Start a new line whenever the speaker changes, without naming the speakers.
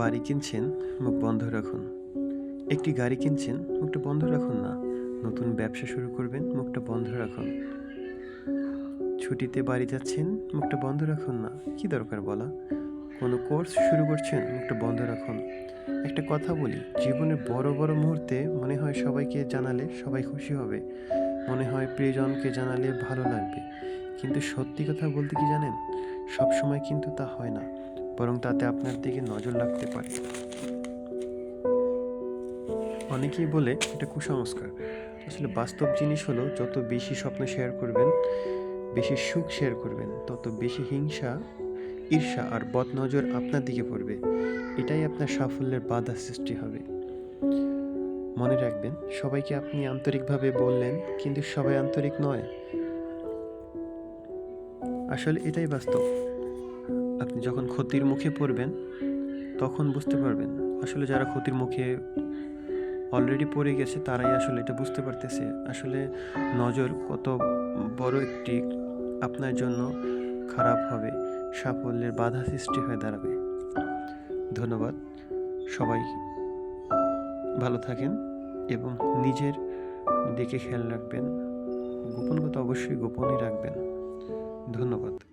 বাড়ি কিনছেন, মুখ বন্ধ রাখুন। একটি গাড়ি কিনছেন, মুখটা বন্ধ রাখুন না। নতুন ব্যবসা শুরু করবেন, মুখটা বন্ধ রাখুন। ছুটিতে বাড়ি যাচ্ছেন, মুখটা বন্ধ রাখুন না। কি দরকার বলা? কোনো কোর্স শুরু করছেন, মুখটা বন্ধ রাখুন। একটা কথা বলি, জীবনের বড় বড় মুহূর্তে মনে হয় সবাইকে জানালে সবাই খুশি হবে, মনে হয় প্রিয়জনকে জানালে ভালো লাগবে, কিন্তু সত্যি কথা বলতে কি জানেন, সব সময় কিন্তু তা হয় না, বরং তাতে আপনার দিকে নজর লাগতে পারে। অনেকেই বলে এটা কুসংস্কার। আসলে বাস্তব জিনিস হলো, যত বেশি স্বপ্ন শেয়ার করবেন, বেশি সুখ শেয়ার করবেন, তত বেশি হিংসা, ঈর্ষা আর বদনজর আপনার দিকে পড়বে। এটাই আপনার সাফল্যের বাধা সৃষ্টি হবে। মনে রাখবেন, সবাইকে আপনি আন্তরিকভাবে বললেন, কিন্তু সবাই আন্তরিক নয়। আসলে এটাই বাস্তব। আপনি যখন ক্ষতির মুখে পড়বেন, তখন বুঝতে পারবেন আসলে যারা ক্ষতির মুখে অলরেডি পড়ে গেছে তারাই আসলে এটা বুঝতে পারতেছে আসলে নজর কত বড় একটি আপনার জন্য খারাপ হবে, সাফল্যের বাধা সৃষ্টি হয়ে দাঁড়াবে। ধন্যবাদ। সবাই ভালো থাকেন এবং নিজের দিকে খেয়াল রাখবেন। গোপন কথা অবশ্যই গোপনই রাখবেন। ধন্যবাদ।